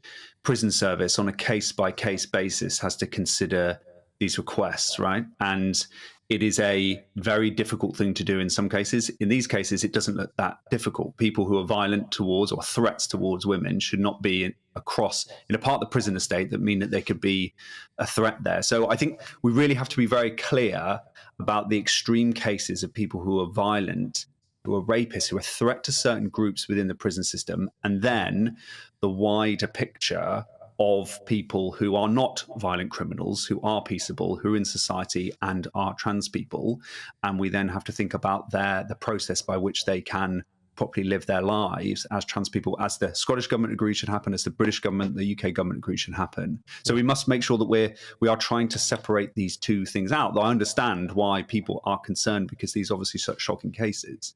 prison service on a case-by-case basis has to consider these requests, right? And it is a very difficult thing to do in some cases. In these cases, it doesn't look that difficult. People who are violent towards or threats towards women should not be in a part of the prison estate that mean that there could be a threat there. So I think we really have to be very clear about the extreme cases of people who are violent, who are rapists, who are a threat to certain groups within the prison system, and then the wider picture of people who are not violent criminals, who are peaceable, who are in society and are trans people. And we then have to think about the process by which they can properly live their lives as trans people, as the Scottish government agreed should happen, as the British government, the UK government agreed should happen. So we must make sure that we are trying to separate these two things out. Though I understand why people are concerned, because these are obviously such shocking cases.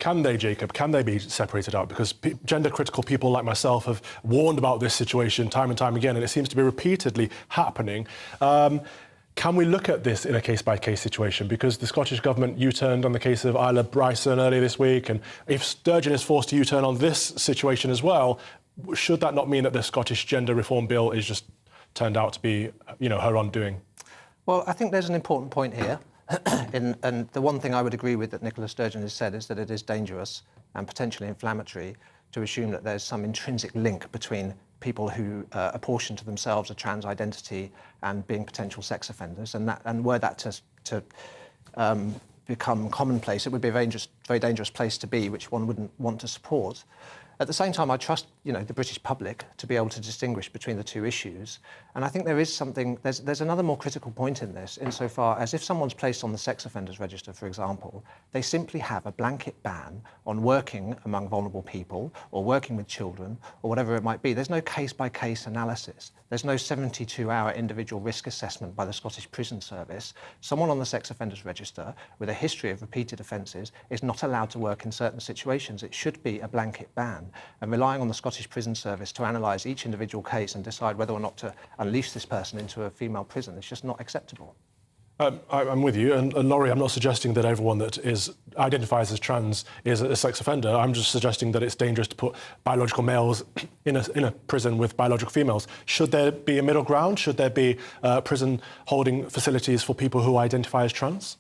Can they, Jacob, can they be separated out? Because gender-critical people like myself have warned about this situation time and time again, and it seems to be repeatedly happening. Can we look at this in a case-by-case situation? Because the Scottish Government U-turned on the case of Isla Bryson earlier this week, and if Sturgeon is forced to U-turn on this situation as well, should that not mean that the Scottish Gender Reform Bill is just turned out to be, her undoing? Well, I think there's an important point here. And the one thing I would agree with that Nicola Sturgeon has said is that it is dangerous and potentially inflammatory to assume that there's some intrinsic link between people who apportion to themselves a trans identity and being potential sex offenders. And were that to become commonplace, it would be a very dangerous place to be, which one wouldn't want to support. At the same time, I trust, the British public to be able to distinguish between the two issues. And I think there is something, there's another more critical point in this, insofar as if someone's placed on the sex offenders register, for example, they simply have a blanket ban on working among vulnerable people or working with children or whatever it might be. There's no case-by-case analysis. There's no 72-hour individual risk assessment by the Scottish Prison Service. Someone on the sex offenders register with a history of repeated offences is not allowed to work in certain situations. It should be a blanket ban. And relying on the Scottish Prison Service to analyse each individual case and decide whether or not to unleash this person into a female prison is just not acceptable. I'm with you, and Laurie, I'm not suggesting that everyone that identifies as trans is a sex offender. I'm just suggesting that it's dangerous to put biological males in a prison with biological females. Should there be a middle ground? Should there be prison holding facilities for people who identify as trans?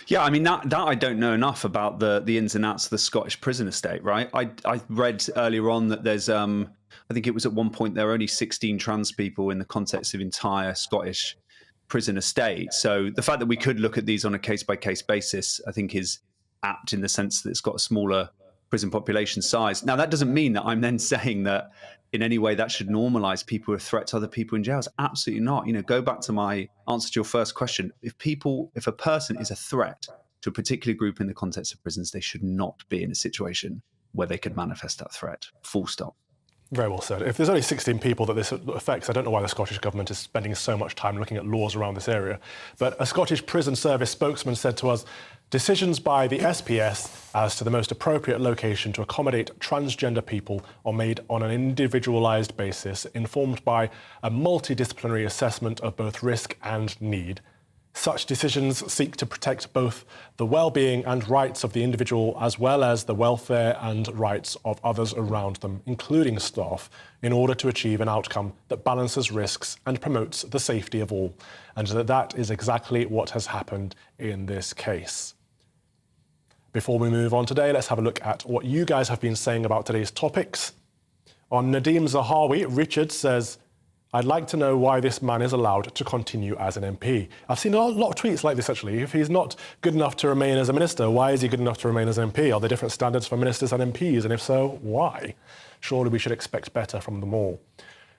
Yeah, I mean, that I don't know enough about the ins and outs of the Scottish prison estate, right? I read earlier on that there's, I think it was at one point, there were only 16 trans people in the context of entire Scottish prison estate. So the fact that we could look at these on a case-by-case basis, I think, is apt in the sense that it's got a smaller prison population size. Now, that doesn't mean that I'm then saying that in any way that should normalise people who are a threat to other people in jails. Absolutely not. Go back to my answer to your first question. If a person is a threat to a particular group in the context of prisons, they should not be in a situation where they could manifest that threat. Full stop. Very well said. If there's only 16 people that this affects, I don't know why the Scottish Government is spending so much time looking at laws around this area. But a Scottish Prison Service spokesman said to us, decisions by the SPS as to the most appropriate location to accommodate transgender people are made on an individualised basis, informed by a multidisciplinary assessment of both risk and need. Such decisions seek to protect both the well-being and rights of the individual, as well as the welfare and rights of others around them, including staff, in order to achieve an outcome that balances risks and promotes the safety of all. And that is exactly what has happened in this case. Before we move on today, let's have a look at what you guys have been saying about today's topics. On Nadeem Zahawi, Richard says, I'd like to know why this man is allowed to continue as an MP. I've seen a lot of tweets like this, actually. If he's not good enough to remain as a minister, why is he good enough to remain as an MP? Are there different standards for ministers and MPs? And if so, why? Surely we should expect better from them all.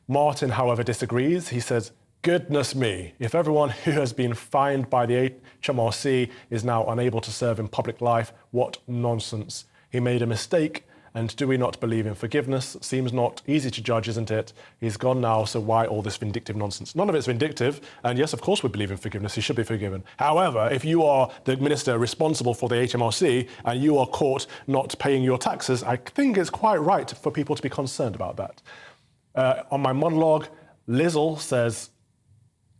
Martin, however, disagrees. He says, goodness me, if everyone who has been fined by the HMRC is now unable to serve in public life, what nonsense. He made a mistake. And do we not believe in forgiveness? Seems not easy to judge, isn't it? He's gone now, so why all this vindictive nonsense? None of it's vindictive, and yes, of course we believe in forgiveness. He should be forgiven. However, if you are the minister responsible for the HMRC and you are caught not paying your taxes, I think it's quite right for people to be concerned about that. On my monologue, Lizzle says,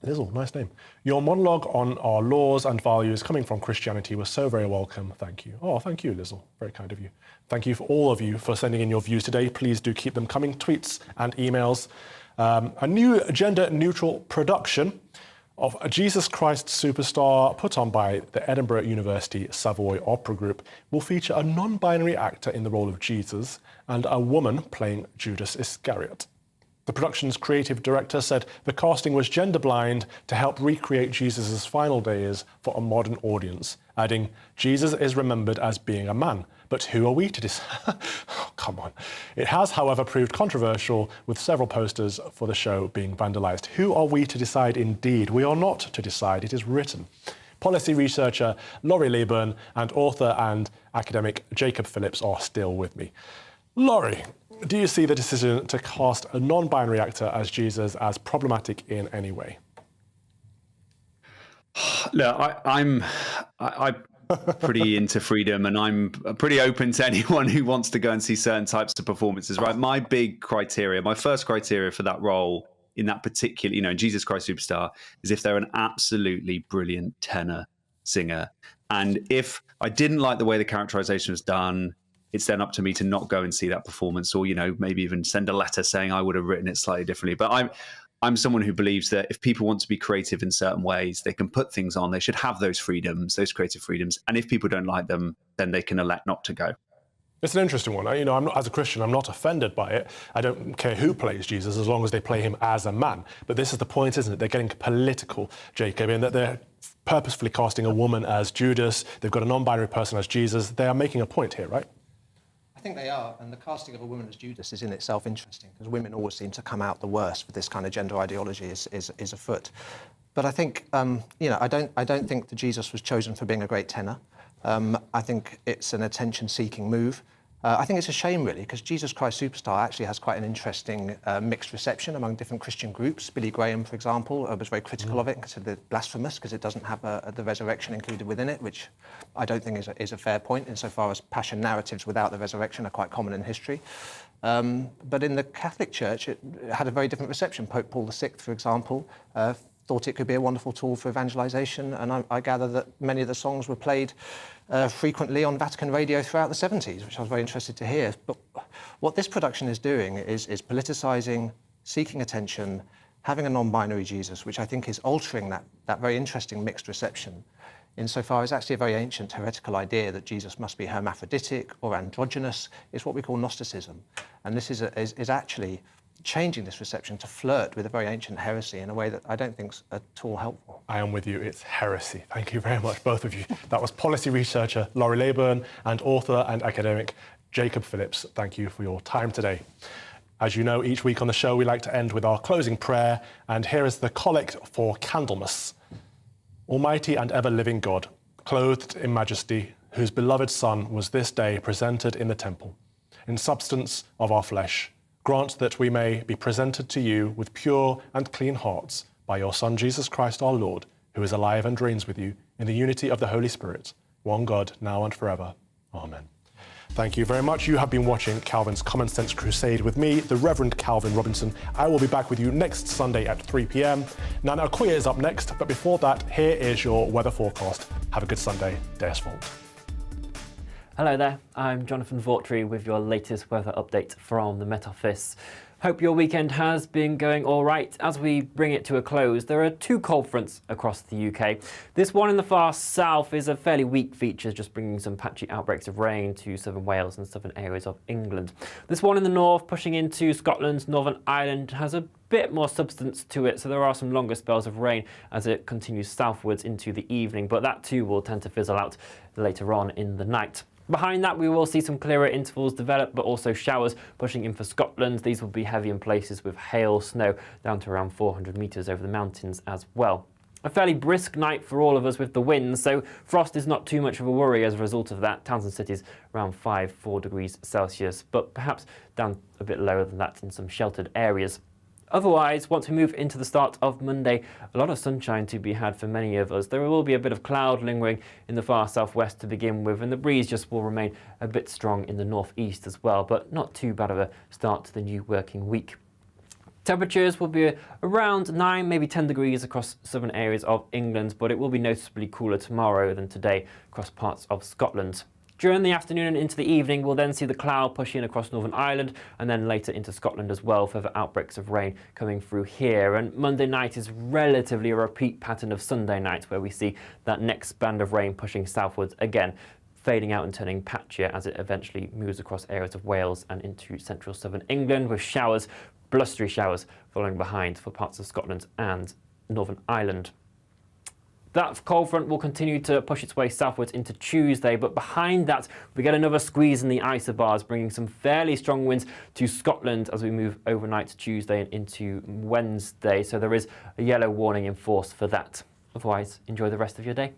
Lizzle, nice name. Your monologue on our laws and values coming from Christianity was so very welcome. Thank you. Oh, thank you, Lizzle. Very kind of you. Thank you for all of you for sending in your views today. Please do keep them coming, tweets and emails. A new gender-neutral production of a Jesus Christ Superstar put on by the Edinburgh University Savoy Opera Group will feature a non-binary actor in the role of Jesus and a woman playing Judas Iscariot. The production's creative director said the casting was gender-blind to help recreate Jesus' final days for a modern audience, adding, Jesus is remembered as being a man, but who are we to decide? Oh, come on. It has, however, proved controversial, with several posters for the show being vandalised. Who are we to decide indeed? We are not to decide, it is written. Policy researcher Laurie Leyburn and author and academic Jacob Phillips are still with me. Laurie, do you see the decision to cast a non-binary actor as Jesus as problematic in any way? Look, I'm pretty into freedom, and I'm pretty open to anyone who wants to go and see certain types of performances, right? My first criteria for that role in that particular, Jesus Christ Superstar, is if they're an absolutely brilliant tenor singer. And if I didn't like the way the characterization was done, it's then up to me to not go and see that performance, or, maybe even send a letter saying I would have written it slightly differently. But I'm someone who believes that if people want to be creative in certain ways, they can put things on. They should have those freedoms, those creative freedoms. And if people don't like them, then they can elect not to go. It's an interesting one. I'm not, as a Christian, I'm not offended by it. I don't care who plays Jesus as long as they play him as a man. But this is the point, isn't it? They're getting political, Jacob, in that they're purposefully casting a woman as Judas. They've got a non-binary person as Jesus. They are making a point here, right? I think they are, and the casting of a woman as Judas is in itself interesting, because women always seem to come out the worst with this kind of gender ideology is afoot. But I think, I don't think that Jesus was chosen for being a great tenor. I think it's an attention-seeking move. I think it's a shame, really, because Jesus Christ Superstar actually has quite an interesting mixed reception among different Christian groups. Billy Graham, for example, was very critical of it and considered it blasphemous because it doesn't have the resurrection included within it, which I don't think is a fair point, insofar as passion narratives without the resurrection are quite common in history. But in the Catholic Church, it had a very different reception. Pope Paul VI, for example, thought it could be a wonderful tool for evangelization, and I gather that many of the songs were played frequently on Vatican radio throughout the 70s, which I was very interested to hear. But what this production is doing is politicizing, seeking attention, having a non-binary Jesus, which I think is altering that very interesting mixed reception, insofar as actually a very ancient heretical idea that Jesus must be hermaphroditic or androgynous. Is what we call Gnosticism. And this is actually changing this reception to flirt with a very ancient heresy in a way that I don't think's at all helpful. I am with you. It's heresy. Thank you very much, both of you. That was policy researcher Laurie Leyburn and author and academic Jacob Phillips. Thank you for your time today. As you know, each week on the show, we like to end with our closing prayer, and here is the collect for Candlemas. Almighty and ever-living God, clothed in majesty, whose beloved Son was this day presented in the temple, in substance of our flesh, grant that we may be presented to you with pure and clean hearts by your Son, Jesus Christ our Lord, who is alive and reigns with you in the unity of the Holy Spirit, one God, now and forever. Amen. Thank you very much. You have been watching Calvin's Common Sense Crusade with me, the Reverend Calvin Robinson. I will be back with you next Sunday at 3 p.m. Nana Okoye is up next, but before that, here is your weather forecast. Have a good Sunday. Deus Vult. Hello there, I'm Jonathan Vautry with your latest weather update from the Met Office. Hope your weekend has been going all right. As we bring it to a close, there are two cold fronts across the UK. This one in the far south is a fairly weak feature, just bringing some patchy outbreaks of rain to southern Wales and southern areas of England. This one in the north, pushing into Scotland's Northern Ireland, has a bit more substance to it, so there are some longer spells of rain as it continues southwards into the evening, but that too will tend to fizzle out later on in the night. Behind that, we will see some clearer intervals develop, but also showers pushing in for Scotland. These will be heavy in places with hail, snow, down to around 400 metres over the mountains as well. A fairly brisk night for all of us with the winds, so frost is not too much of a worry as a result of that. Towns and cities around 4 degrees Celsius, but perhaps down a bit lower than that in some sheltered areas. Otherwise, once we move into the start of Monday, a lot of sunshine to be had for many of us. There will be a bit of cloud lingering in the far southwest to begin with, and the breeze just will remain a bit strong in the northeast as well, but not too bad of a start to the new working week. Temperatures will be around 9, maybe 10 degrees across southern areas of England, but it will be noticeably cooler tomorrow than today across parts of Scotland. During the afternoon and into the evening, we'll then see the cloud push in across Northern Ireland and then later into Scotland as well, further outbreaks of rain coming through here. And Monday night is relatively a repeat pattern of Sunday night, where we see that next band of rain pushing southwards again, fading out and turning patchier as it eventually moves across areas of Wales and into central southern England, with showers, blustery showers, following behind for parts of Scotland and Northern Ireland. That cold front will continue to push its way southwards into Tuesday, but behind that we get another squeeze in the isobars, bringing some fairly strong winds to Scotland as we move overnight Tuesday and into Wednesday. So there is a yellow warning in force for that. Otherwise, enjoy the rest of your day.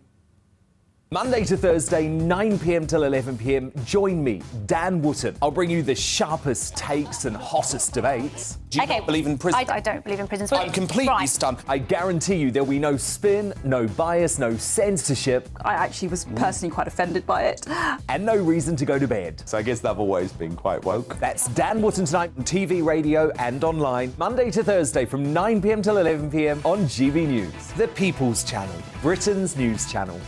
Monday to Thursday, 9 p.m. till 11 p.m. Join me, Dan Wootton. I'll bring you the sharpest takes and hottest debates. Do you not believe in prison? I don't believe in prisons. I'm completely stunned. I guarantee you there'll be no spin, no bias, no censorship. I actually was personally quite offended by it. And no reason to go to bed. So I guess they've always been quite woke. That's Dan Wootton tonight on TV, radio and online. Monday to Thursday from 9 p.m. till 11 p.m. on GB News. The People's Channel, Britain's news channel.